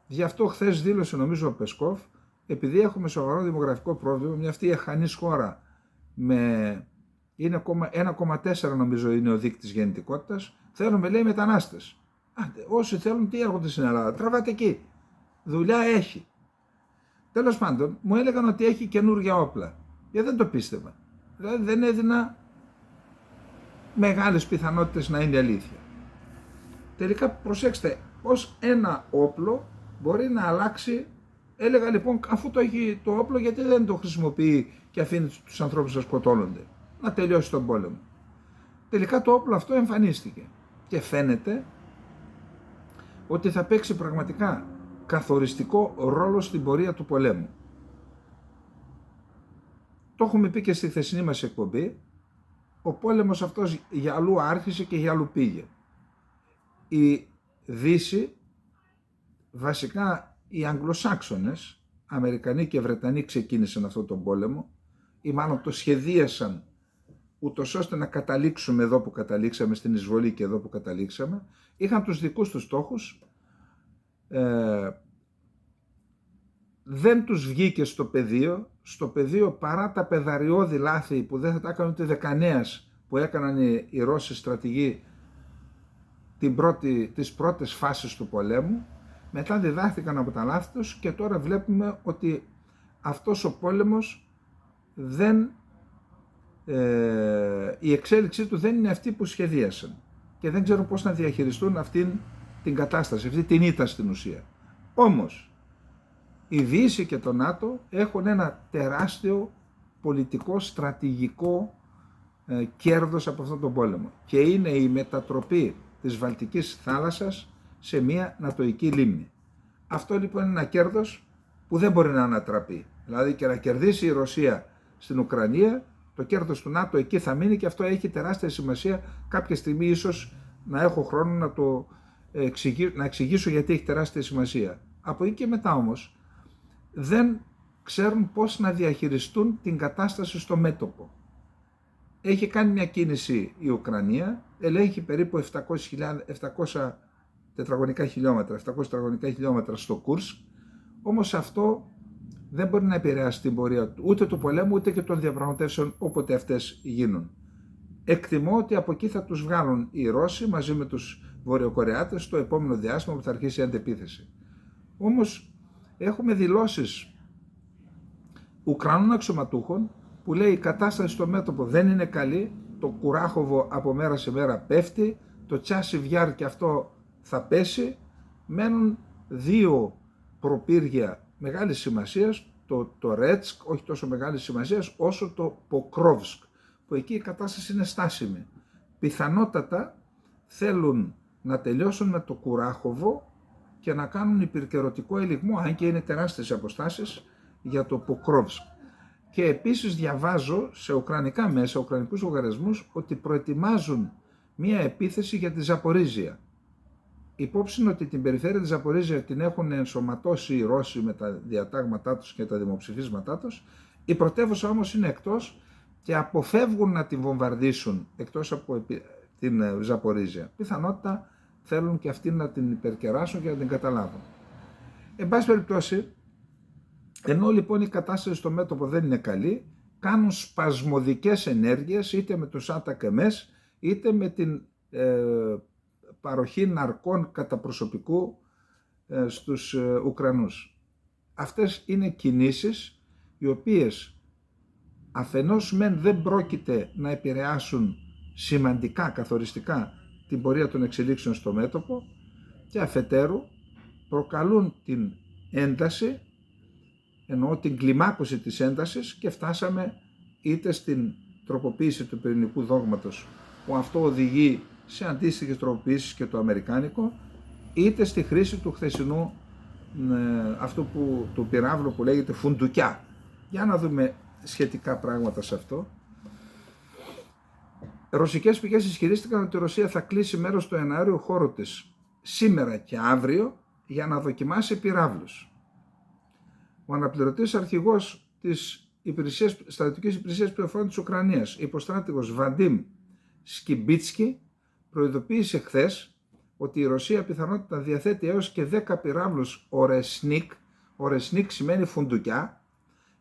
Γι' αυτό χθες δήλωσε νομίζω ο Πεσκόφ, επειδή έχουμε σοβαρό δημογραφικό πρόβλημα, μια αυτή η εχανής χώρα με 1,4 νομίζω είναι ο δείκτης γεννητικότητας, θέλουμε λέει μετανάστες. Όσοι θέλουν τι έρχονται στην Ελλάδα, τραβάτε εκεί. Δουλειά έχει. Τέλος πάντων, μου έλεγαν ότι έχει καινούργια όπλα. Γιατί δεν το πίστευα. Δηλαδή δεν έδινα μεγάλες πιθανότητες να είναι αλήθεια. Τελικά προσέξτε πως ένα όπλο μπορεί να αλλάξει. Έλεγα λοιπόν, αφού το έχει το όπλο, γιατί δεν το χρησιμοποιεί και αφήνει τους ανθρώπους να σκοτώνονται, να τελειώσει τον πόλεμο. Τελικά το όπλο αυτό εμφανίστηκε και φαίνεται ότι θα παίξει πραγματικά καθοριστικό ρόλο στην πορεία του πολέμου. Το έχουμε πει και στη χθεσινή μας εκπομπή, ο πόλεμος αυτός για αλλού άρχισε και για αλλού πήγε. Η Δύση, βασικά οι Αγγλοσάξονες, Αμερικανοί και Βρετανοί ξεκίνησαν αυτόν τον πόλεμο ή μάλλον το σχεδίασαν ούτως ώστε να καταλήξουμε εδώ που καταλήξαμε, στην εισβολή και εδώ που καταλήξαμε. Είχαν τους δικούς τους στόχους, δεν τους βγήκε στο πεδίο παρά τα πεδαριώδη λάθη που δεν θα τα έκαναν ούτε δεκανέας που έκαναν οι Ρώσοι στρατηγοί τις πρώτες φάσεις του πολέμου. Μετά διδάχθηκαν από τα λάθη τους και τώρα βλέπουμε ότι αυτός ο πόλεμος η εξέλιξή του δεν είναι αυτή που σχεδίασαν και δεν ξέρουν πώς να διαχειριστούν αυτήν την κατάσταση, αυτή την ήττα στην ουσία. Όμως η Δύση και το ΝΑΤΟ έχουν ένα τεράστιο πολιτικό στρατηγικό κέρδος από αυτόν τον πόλεμο και είναι η μετατροπή της Βαλτικής θάλασσας σε μια νατοϊκή λίμνη. Αυτό λοιπόν είναι ένα κέρδος που δεν μπορεί να ανατραπεί. Δηλαδή και να κερδίσει η Ρωσία στην Ουκρανία, το κέρδος του ΝΑΤΟ εκεί θα μείνει και αυτό έχει τεράστια σημασία. Κάποια στιγμή ίσως να έχω χρόνο να εξηγήσω γιατί έχει τεράστια σημασία. Από εκεί και μετά όμως δεν ξέρουν πώς να διαχειριστούν την κατάσταση στο μέτωπο. Έχει κάνει μια κίνηση η Ουκρανία, ελέγχει περίπου 700 τετραγωνικά χιλιόμετρα στο Κούρσκ, όμως αυτό δεν μπορεί να επηρεάσει την πορεία ούτε του πολέμου ούτε και των διαπραγματεύσεων όποτε αυτές γίνουν. Εκτιμώ ότι από εκεί θα τους βγάλουν οι Ρώσοι μαζί με τους Βορειοκορεάτες στο επόμενο διάστημα που θα αρχίσει η αντεπίθεση. Όμως έχουμε δηλώσεις Ουκρανών αξιωματούχων που λέει η κατάσταση στο μέτωπο δεν είναι καλή, το Κουράχοβο από μέρα σε μέρα πέφτει, το Τσάσιβ Γιάρ και αυτό θα πέσει, μένουν δύο προπύργια μεγάλης σημασίας, το Ρέτσκ, όχι τόσο μεγάλης σημασίας όσο το Ποκρόβσκ, που εκεί η κατάσταση είναι στάσιμη. Πιθανότατα θέλουν να τελειώσουν με το Κουράχοβο και να κάνουν υπερκαιρωτικό ελιγμό, αν και είναι τεράστιες αποστάσεις, για το Ποκρόβσκ. Και επίσης διαβάζω σε ουκρανικά μέσα, ουκρανικούς λογαριασμούς, ότι προετοιμάζουν μία επίθεση για τη Ζαπορίζια. Υπόψη είναι ότι την περιφέρεια της Ζαπορίζια την έχουν ενσωματώσει οι Ρώσοι με τα διατάγματά τους και τα δημοψηφίσματά τους. Η πρωτεύουσα όμως είναι εκτός και αποφεύγουν να την βομβαρδίσουν εκτός από την Ζαπορίζια. Πιθανότητα θέλουν και αυτοί να την υπερκεράσουν και να την καταλάβουν. Εν πάση περιπτώσει, ενώ λοιπόν η κατάσταση στο μέτωπο δεν είναι καλή, κάνουν σπασμωδικές ενέργειες είτε με τους ΑΤΑΚΕΜΕΣ είτε με την παροχή ναρκών κατά προσωπικού στους Ουκρανούς. Αυτές είναι κινήσεις οι οποίες αφενός μεν δεν πρόκειται να επηρεάσουν σημαντικά, καθοριστικά την πορεία των εξελίξεων στο μέτωπο και αφετέρου προκαλούν την ένταση, εννοώ την κλιμάκωση της έντασης, και φτάσαμε είτε στην τροποποίηση του πυρηνικού δόγματος που αυτό οδηγεί σε αντίστοιχες τροποποίησεις και το αμερικάνικο, είτε στη χρήση του χθεσινού αυτού του πυράβλου που λέγεται φουντουκιά. Για να δούμε σχετικά πράγματα σε αυτό. Ρωσικές πηγές ισχυρίστηκαν ότι η Ρωσία θα κλείσει μέρος του εναέριου χώρου της σήμερα και αύριο για να δοκιμάσει πυράβλους. Ο αναπληρωτής αρχηγός της στρατιωτικής υπηρεσίας πληροφοριών της Ουκρανίας, υποστράτηγος Βαντίμ Σκιμπίτσκι, προειδοποίησε χθες ότι η Ρωσία πιθανότητα διαθέτει έως και 10 πυράβλους Ορεσνίκ, Ορεσνίκ σημαίνει φουντουκιά,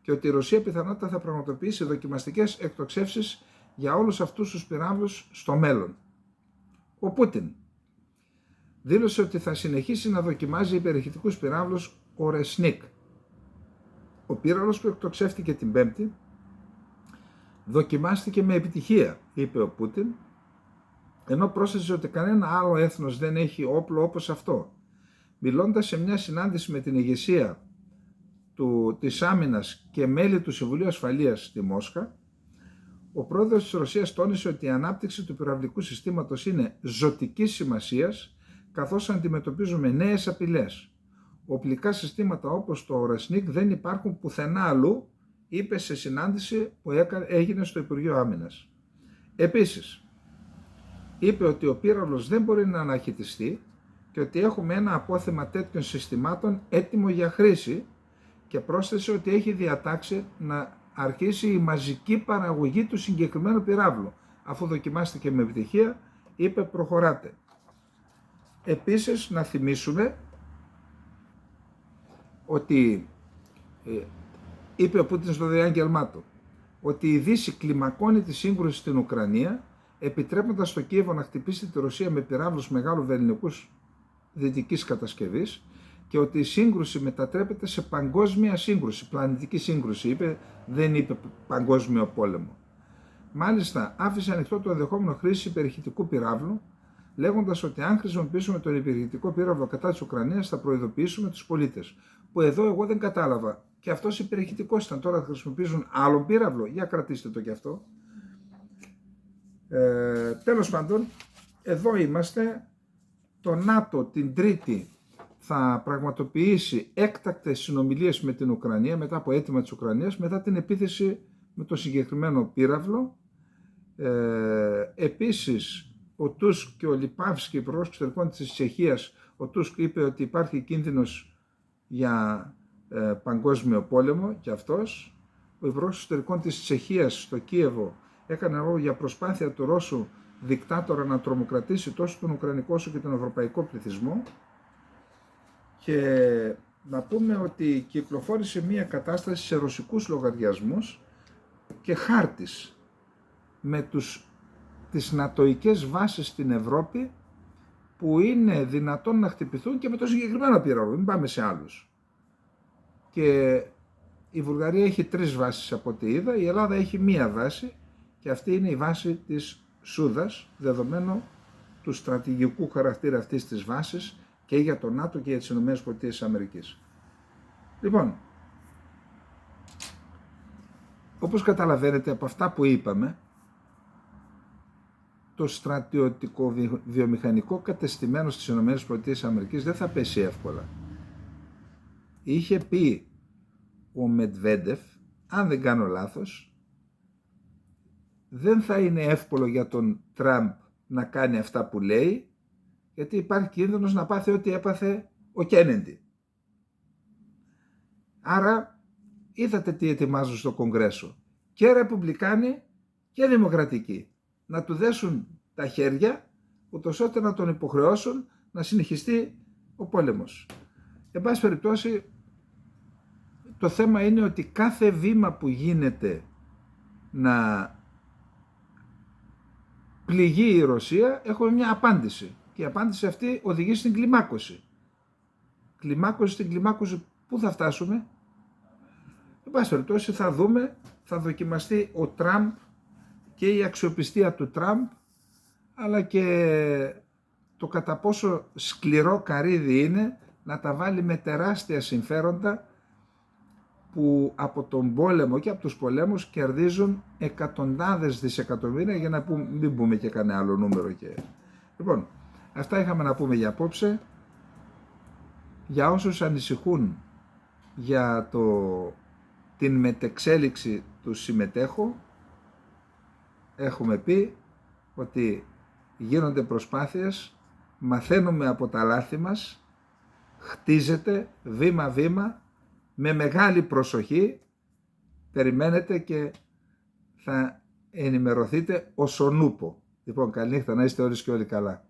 και ότι η Ρωσία πιθανότητα θα πραγματοποιήσει δοκιμαστικές εκτοξεύσεις για όλους αυτούς τους πυράβλους στο μέλλον. Ο Πούτιν δήλωσε ότι θα συνεχίσει να δοκιμάζει υπερηχητικούς πυράβλους Ορεσνίκ. Ο πύραυλος που εκτοξεύτηκε την Πέμπτη δοκιμάστηκε με επιτυχία, είπε ο Πούτιν, ενώ πρόσθεσε ότι κανένα άλλο έθνος δεν έχει όπλο όπως αυτό. Μιλώντας σε μια συνάντηση με την ηγεσία της Άμυνας και μέλη του Συμβουλίου Ασφαλείας στη Μόσχα, ο πρόεδρος της Ρωσίας τόνισε ότι η ανάπτυξη του πυραυλικού συστήματος είναι ζωτικής σημασίας, καθώς αντιμετωπίζουμε νέες απειλές. Οπλικά συστήματα όπως το Ορεσνίκ δεν υπάρχουν πουθενά αλλού, είπε σε συνάντηση που έγινε στο Υπουργείο Άμυνας. Επίσης, είπε ότι ο πύραυλος δεν μπορεί να αναχαιτιστεί και ότι έχουμε ένα απόθεμα τέτοιων συστημάτων έτοιμο για χρήση, και πρόσθεσε ότι έχει διατάξει να αρχίσει η μαζική παραγωγή του συγκεκριμένου πυράβλου. Αφού δοκιμάστηκε με επιτυχία, είπε προχωράτε. Επίσης, να θυμίσουμε ότι είπε ο Πούτιν στο διάγγελμά του ότι η Δύση κλιμακώνει τη σύγκρουση στην Ουκρανία, επιτρέποντας στο Κίεβο να χτυπήσει τη Ρωσία με πυράβλους μεγάλου βελληνικούς δυτικής κατασκευής, και ότι η σύγκρουση μετατρέπεται σε παγκόσμια σύγκρουση, πλανητική σύγκρουση, είπε, δεν είπε παγκόσμιο πόλεμο. Μάλιστα, άφησε ανοιχτό το ενδεχόμενο χρήση υπερηχητικού πυράβλου, λέγοντας ότι αν χρησιμοποιήσουμε τον υπερηχητικό πύραυλο κατά της Ουκρανίας θα προειδοποιήσουμε τους πολίτες. Που εδώ εγώ δεν κατάλαβα. Και αυτός υπερηχητικός ήταν, τώρα θα χρησιμοποιήσουν άλλον πύραυλο. Για κρατήστε το κι αυτό. Τέλος πάντων, εδώ είμαστε. Το ΝΑΤΟ την Τρίτη θα πραγματοποιήσει έκτακτες συνομιλίες με την Ουκρανία μετά από αίτημα της Ουκρανίας, μετά την επίθεση με το συγκεκριμένο πύραυλο. Επίσης, ο Τούσκ και ο Λιπαύσκι, υπουργός εξωτερικών της Τσεχίας, ο Τούσκ είπε ότι υπάρχει κίνδυνος για παγκόσμιο πόλεμο και αυτός. Ο υπουργός εξωτερικών της Τσεχίας στο Κίεβο έκανε λόγο για προσπάθεια του Ρώσου δικτάτορα να τρομοκρατήσει τόσο τον Ουκρανικό όσο και τον ευρωπαϊκό πληθυσμό. Και να πούμε ότι κυκλοφόρησε μία κατάσταση σε ρωσικούς λογαριασμούς και χάρτης με τις νατοικές βάσεις στην Ευρώπη που είναι δυνατόν να χτυπηθούν και με το συγκεκριμένο πύραυλο, μην πάμε σε άλλους. Και η Βουλγαρία έχει 3 βάσεις από ό,τι είδα, η Ελλάδα έχει 1 βάση και αυτή είναι η βάση της Σούδας, δεδομένου του στρατηγικού χαρακτήρα αυτής της βάσης και για το ΝΑΤΟ και για τις ΗΠΑ. Λοιπόν, όπως καταλαβαίνετε από αυτά που είπαμε, το στρατιωτικό βιομηχανικό κατεστημένο στις ΗΠΑ δεν θα πέσει εύκολα. Είχε πει ο Μετβέντεφ, αν δεν κάνω λάθος, δεν θα είναι εύκολο για τον Τραμπ να κάνει αυτά που λέει, γιατί υπάρχει κίνδυνος να πάθει ό,τι έπαθε ο Κέννεντι. Άρα είδατε τι ετοιμάζουν στο Κογκρέσο. Και Ρεπουμπλικάνοι και Δημοκρατικοί. Να του δέσουν τα χέρια, ούτως ώστε να τον υποχρεώσουν να συνεχιστεί ο πόλεμος. Εν πάση περιπτώσει, το θέμα είναι ότι κάθε βήμα που γίνεται να πληγεί η Ρωσία, έχουμε μια απάντηση. Και η απάντηση αυτή οδηγεί στην κλιμάκωση. Στην κλιμάκωση, πού θα φτάσουμε? Εν πάση περιπτώσει θα δούμε, θα δοκιμαστεί ο Τραμπ και η αξιοπιστία του Τραμπ, αλλά και το κατά πόσο σκληρό καρύδι είναι να τα βάλει με τεράστια συμφέροντα που από τον πόλεμο και από τους πολέμους κερδίζουν εκατοντάδες δισεκατομμύρια, για να μην πούμε και κανένα άλλο νούμερο. Λοιπόν, αυτά είχαμε να πούμε για απόψε. Για όσους ανησυχούν για την μετεξέλιξη του συμμετέχου, έχουμε πει ότι γίνονται προσπάθειες, μαθαίνουμε από τα λάθη μας, χτίζεται βήμα-βήμα, με μεγάλη προσοχή, περιμένετε και θα ενημερωθείτε ως ο νούπο. Λοιπόν, καληνύχτα, να είστε όλοι και όλοι καλά.